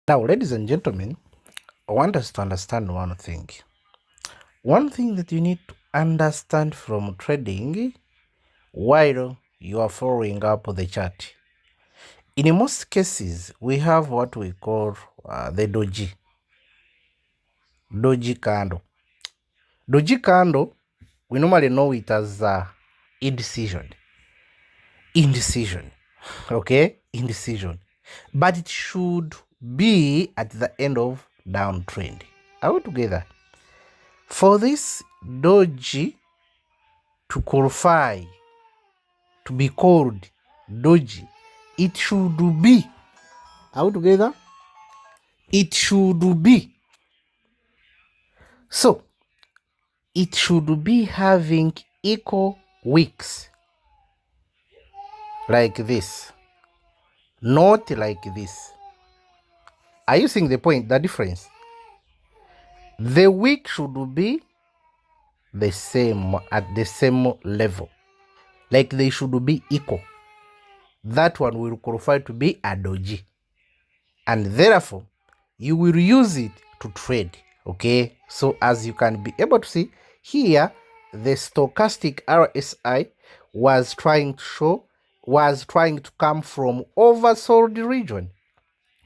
Now, ladies and gentlemen, I want us to understand one thing. One thing that you need to understand from trading while you are following up the chart. In most cases, we have what we call the doji candle. Doji candle, we normally know it as indecision. Indecision. Okay? Indecision. But it should be at the end of downtrend. Are we together? For this doji to qualify to be called doji, it should be, are we together? It should be. So, it should be having equal wicks like this, not like this. Are you seeing the point, the difference? The wick should be the same, at the same level, like they should be equal. That one will qualify to be a doji, and therefore you will use it to trade. Okay, so as you can be able to see here, the stochastic RSI was trying to come from oversold region.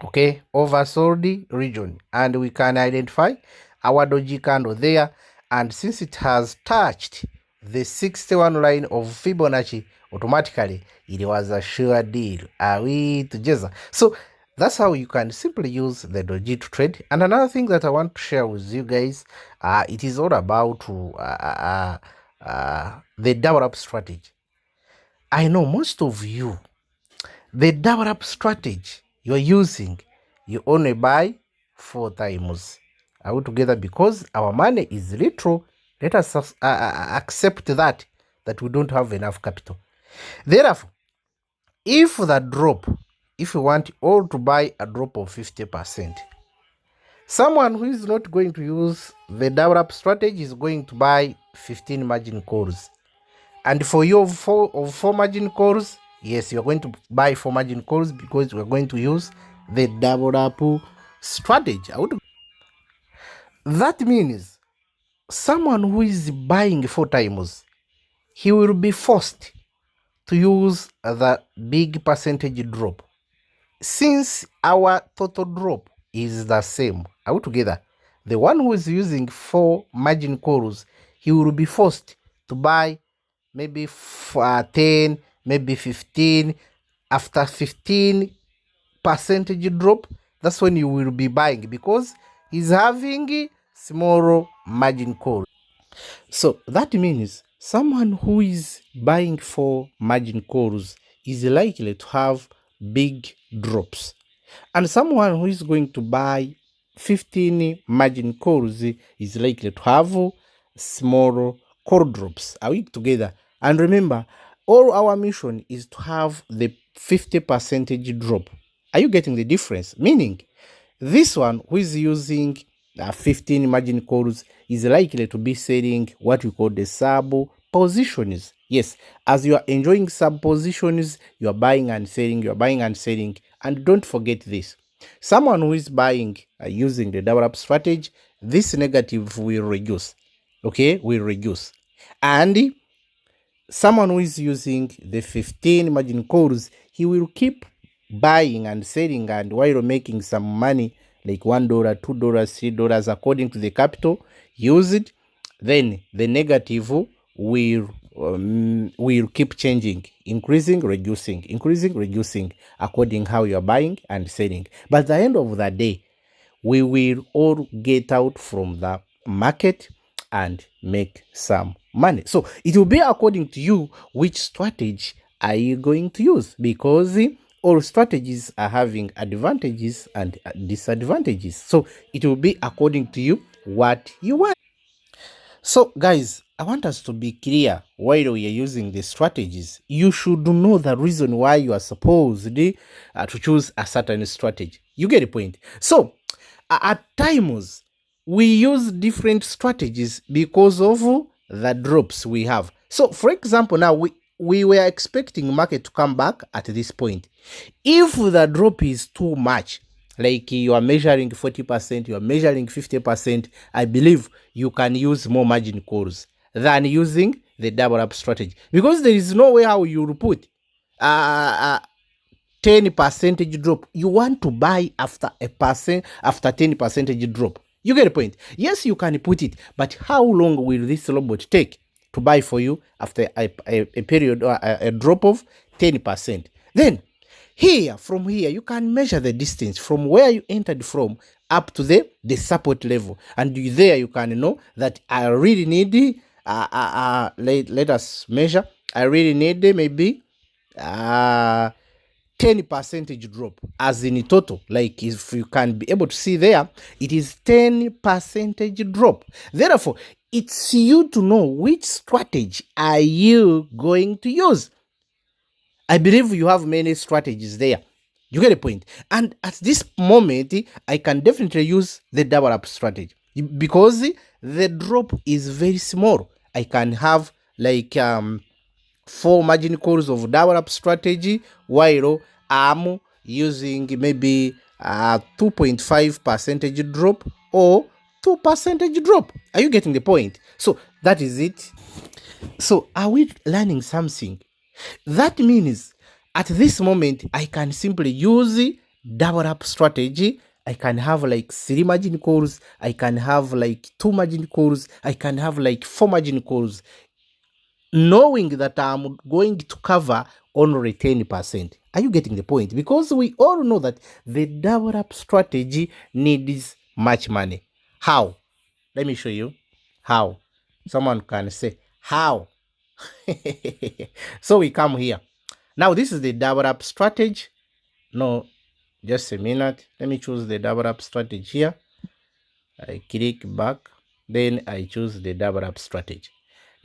Okay, oversold region, and we can identify our doji candle there, and since it has touched the 61 line of Fibonacci, automatically it was a sure deal. Are we together? So that's how you can simply use the doji to trade. And another thing that I want to share with you guys, it is all about the double up strategy. I know most of you, the double up strategy you're using, you only buy 4 times. Are we together? Because our money is little. Let us accept that we don't have enough capital. Therefore, if the drop, if you want all to buy a drop of 50%, someone who is not going to use the double up strategy is going to buy 15 margin calls. And for your four margin calls, yes, you're going to buy 4 margin calls because we're going to use the double up strategy. That means someone who is buying 4 times, he will be forced to use the big percentage drop. Since our total drop is the same, are we together? The one who is using 4 margin calls, he will be forced to buy maybe 10, maybe 15. After 15 percentage drop, that's when you will be buying because he's having small margin call. So that means someone who is buying for margin calls is likely to have big drops, and someone who is going to buy 15 margin calls is likely to have small call drops. Are we together? And remember, all our mission is to have the 50 percentage drop. Are you getting the difference? Meaning, this one who is using 15 margin calls is likely to be selling what we call the sub positions. Yes, as you are enjoying sub positions, you are buying and selling, you are buying and selling. And don't forget this. Someone who is buying using the double up strategy, this negative will reduce. Okay, will reduce. And someone who is using the 15 margin calls, he will keep buying and selling, and while making some money like $1, $2, $3 according to the capital used, then the negative will keep changing, increasing, reducing according how you are buying and selling. But at the end of the day, we will all get out from the market and make some money. So it will be according to you which strategy are you going to use, because all strategies are having advantages and disadvantages. So it will be according to you what you want. So guys, I want us to be clear while we are using the strategies. You should know the reason why you are supposed to choose a certain strategy. You get the point? So at times, we use different strategies because of the drops we have. So for example, now we were expecting market to come back at this point. If the drop is too much, like you are measuring 40%, you are measuring 50%, I believe you can use more margin calls than using the double up strategy, because there is no way how you will put 10% drop. You want to buy after 10% drop. You get the point? Yes, you can put it, but how long will this robot take to buy for you after a period or a drop of 10%? Then from here, you can measure the distance from where you entered from up to the support level. And there you can know that I really need, let us measure, I really need maybe 10% drop, as in total. Like if you can be able to see there, it is 10% drop. Therefore, it's you to know which strategy are you going to use. I believe you have many strategies there. You get the point? And at this moment, I can definitely use the double up strategy because the drop is very small. I can have like 4 margin calls of double up strategy while I'm using maybe 2.5% drop or 2% drop. Are you getting the point? So that is it. So are we learning something? That means at this moment, I can simply use double up strategy. I can have like 3 margin calls. I can have like 2 margin calls. I can have like 4 margin calls, knowing that I'm going to cover only 10%. Are you getting the point? Because we all know that the double up strategy needs much money. How? Let me show you how. Someone can say, how? So we come here. Now this is the double up strategy. No, just a minute. Let me choose the double up strategy here. I click back. Then I choose the double up strategy.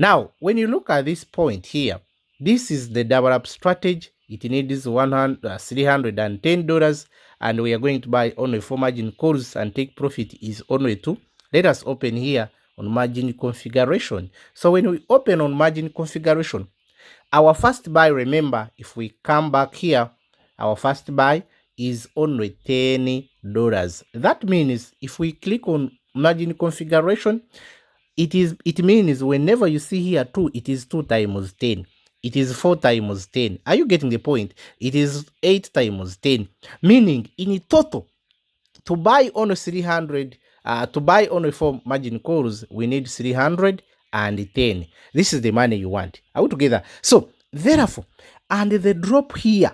Now, when you look at this point here, this is the double up strategy. It needs $310, and we are going to buy only 4 margin calls and take profit is only 2. Let us open here on margin configuration. So when we open on margin configuration, our first buy, remember, if we come back here, our first buy is only $10. That means if we click on margin configuration, it means whenever you see here 2, it is 2 times 10. It is 4 times 10. Are you getting the point? It is 8 times 10. Meaning in total, to buy only 300, to buy only 4 margin calls, we need 310. This is the money you want. Are we together? So therefore, and the drop here,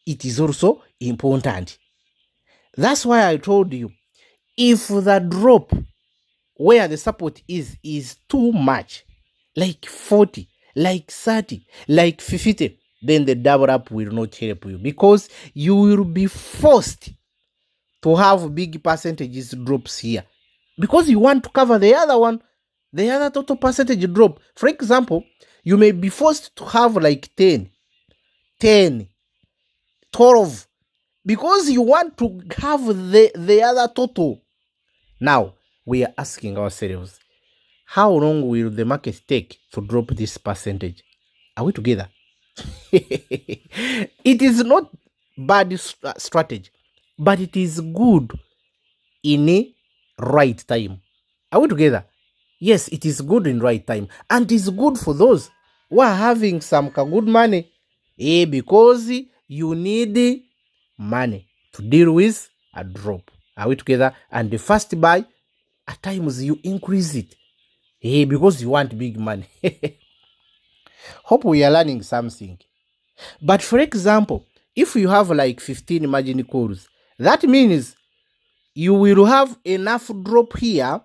it is also important. That's why I told you, if the drop where the support is too much, like 40, like 30, like 50, then the double up will not help you, because you will be forced to have big percentages drops here, because you want to cover the other one, the other total percentage drop. For example, you may be forced to have like 10, 12, because you want to have the other total. Now, we are asking ourselves, how long will the market take to drop this percentage? Are we together? It is not bad strategy, but it is good in a right time. Are we together? Yes, it is good in right time, and it is good for those who are having some good money, because you need money to deal with a drop. Are we together? And the first buy, at times you increase it, because you want big money. Hope we are learning something. But for example, if you have like 15 margin calls, that means you will have enough drop here,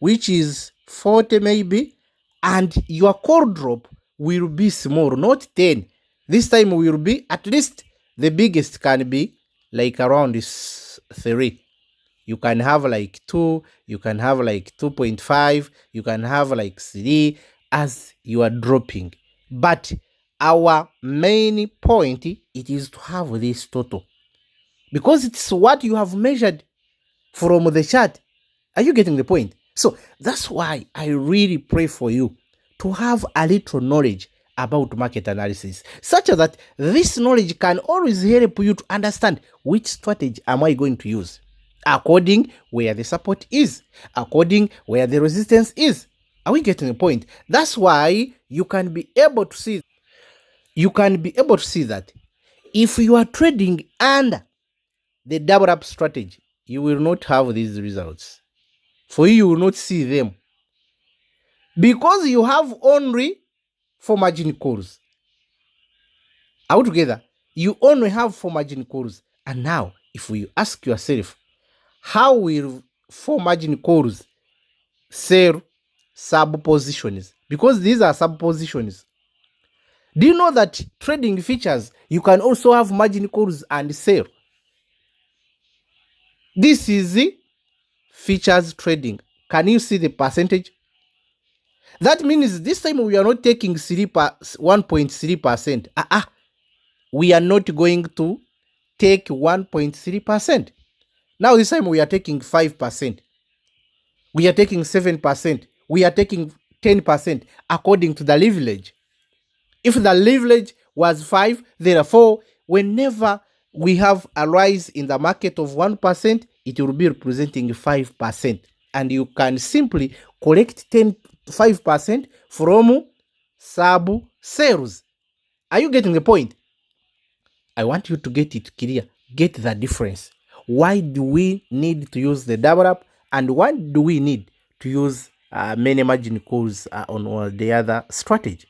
which is 40 maybe, and your call drop will be small, not 10. This time will be at least, the biggest can be like around 3. You can have like 2, you can have like 2.5, you can have like 3 as you are dropping. But our main point, it is to have this total, because it's what you have measured from the chart. Are you getting the point? So that's why I really pray for you to have a little knowledge about market analysis, such that this knowledge can always help you to understand which strategy am I going to use, according where the support is, according where the resistance is. Are we getting the point? That's why you can be able to see that if you are trading under the double up strategy, you will not have these results. For you will not see them, because you have only 4 margin calls. Are we together? You only have 4 margin calls. And now, if you ask yourself, how will 4 margin calls sell sub positions? Because these are sub positions. Do you know that trading features, you can also have margin calls and sell? This is the features trading. Can you see the percentage? That means this time we are not taking 1.3%. We are not going to take 1.3%. Now this time we are taking 5%. We are taking 7%. We are taking 10% according to the leverage. If the leverage was 5, therefore, whenever we have a rise in the market of 1%, it will be representing 5%. And you can simply collect 5% from sub sales. Are you getting the point? I want you to get it clear. Get the difference. Why do we need to use the double up, and why do we need to use many margin calls on the other strategy?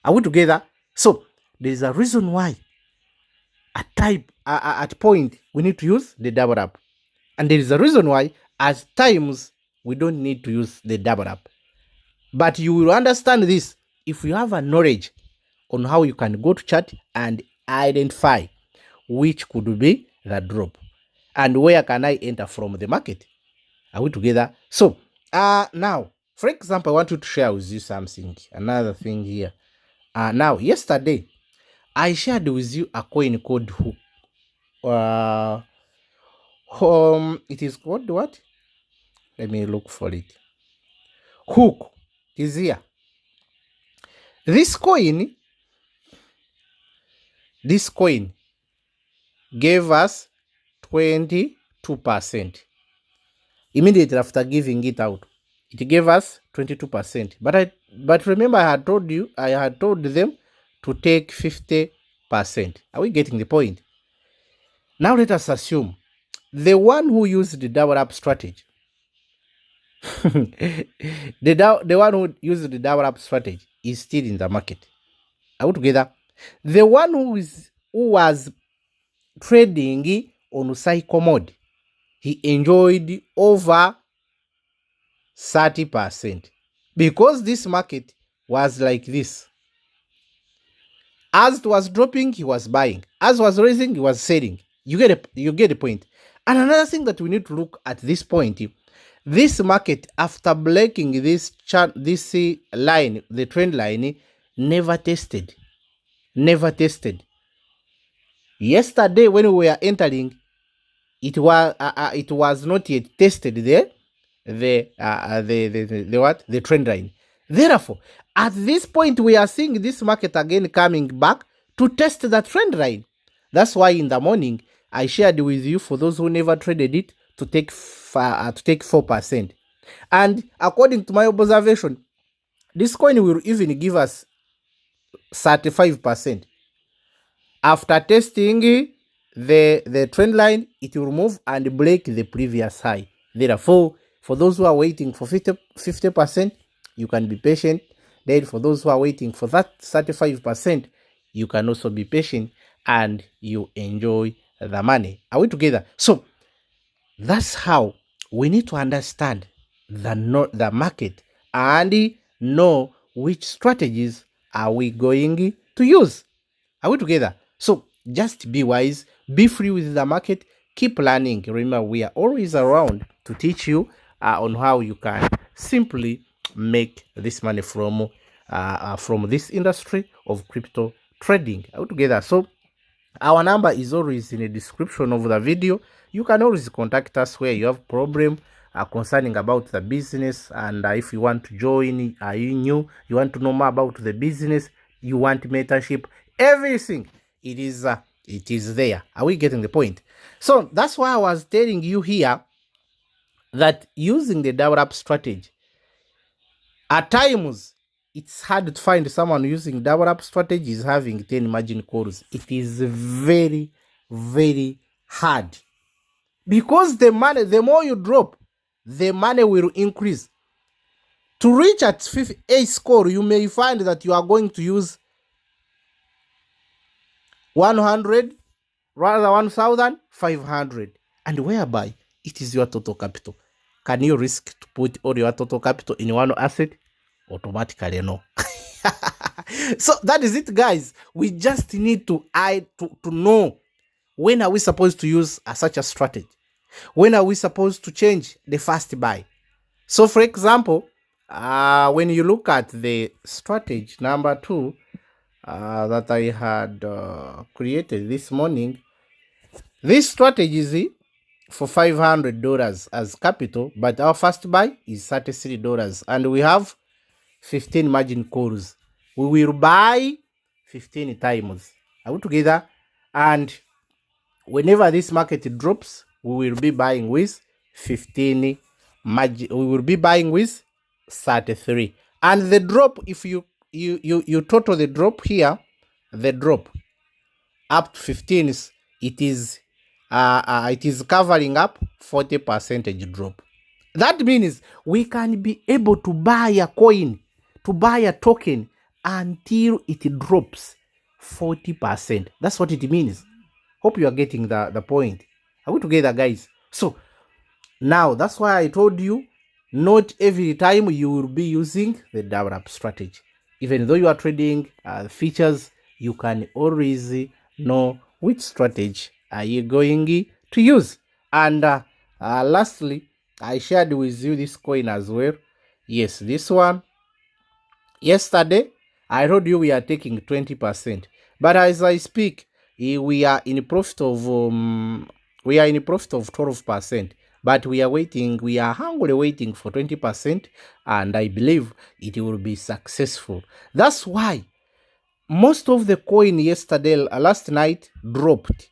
Are we together? So there is a reason why at point we need to use the double up, and there is a reason why at times we don't need to use the double up. But you will understand this if you have a knowledge on how you can go to chart and identify which could be the drop and where can I enter from the market. Are we together? So now, for example, I want you to share with you something, another thing here. Now, yesterday, I shared with you a coin called Hook. It is called what? Let me look for it. Hook is here. This coin gave us 22%. Immediately after giving it out, it gave us 22%. But remember, I had told them to take 50%. Are we getting the point? Now let us assume the one who used the double up strategy, the one who used the double up strategy is still in the market. Are we together? The one who was trading on cycle mode, he enjoyed over 30%, because this market was like this. As it was dropping, he was buying. As it was raising, he was selling. You get the point. And another thing that we need to look at this point, this market, after breaking this line, the trend line, never tested. Yesterday when we were entering, it was not yet tested there. The trend line. Therefore, at this point, we are seeing this market again coming back to test the trend line. That's why in the morning I shared with you, for those who never traded it, to take 4%. And according to my observation, this coin will even give us 35%. After testing the trend line, it will move and break the previous high. Therefore, for those who are waiting for 50%, you can be patient. Then for those who are waiting for that 35%, you can also be patient and you enjoy the money. Are we together? So that's how we need to understand the market and know which strategies are we going to use. Are we together? So just be wise, be free with the market, keep learning. Remember, we are always around to teach you on how you can simply make this money from this industry of crypto trading. Are we together? So our number is always in the description of the video. You can always contact us where you have problem concerning about the business, and if you want to join, are you new, you want to know more about the business, you want mentorship, everything, it is there. Are we getting the point? So that's why I was telling you here that using the double up strategy, at times it's hard to find someone using double up strategies having 10 margin calls. It is very, very hard, because the money, the more you drop, the money will increase. To reach at 58 score, you may find that you are going to use 100, rather 1,500, and whereby it is your total capital. Can you risk to put all your total capital in one asset? Automatically, no. So that is it, guys. We just need to know, when are we supposed to use such a strategy? When are we supposed to change the first buy? So for example, when you look at the strategy number 2 that I had created this morning, this strategy is for $500 as capital, but our first buy is $33, and we have 15 margin calls. We will buy 15 times. Are we together? And whenever this market drops, we will be buying with 15 margin. We will be buying with 33. And the drop, if you total the drop here, the drop up to 15, it is covering up 40% drop. That means we can be able to buy a coin, to buy a token until it drops 40%. That's what it means. Hope you are getting the point. Are we together, guys? So now that's why I told you, not every time you will be using the double up strategy. Even though you are trading features, you can always know which strategy are you going to use. And lastly, I shared with you this coin as well. Yes, this one. Yesterday, I told you we are taking 20%. But as I speak, we are in profit of 12%. But we are hungry waiting for 20%, and I believe it will be successful. That's why most of the coin last night dropped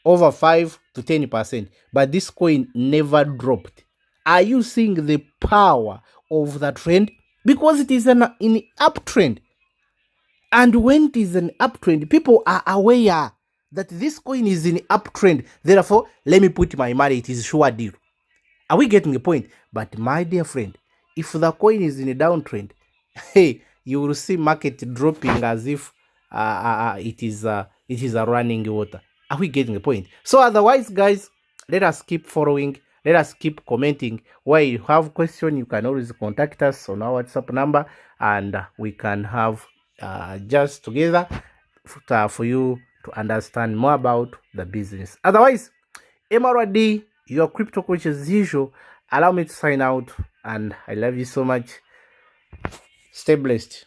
over 5 to 10%, but this coin never dropped. Are you seeing the power of the trend? Because it is in uptrend. And when it is an uptrend, people are aware that this coin is in uptrend. Therefore, let me put my money. It is sure deal. Are we getting the point? But my dear friend, if the coin is in a downtrend, hey, you will see market dropping as if it is a running water. Are we getting the point? So otherwise, guys, let us keep following. Let us keep commenting. Where you have question, you can always contact us on our WhatsApp number, and we can have just together for you to understand more about the business. Otherwise, MRD, your crypto coach as usual. Allow me to sign out, and I love you so much. Stay blessed.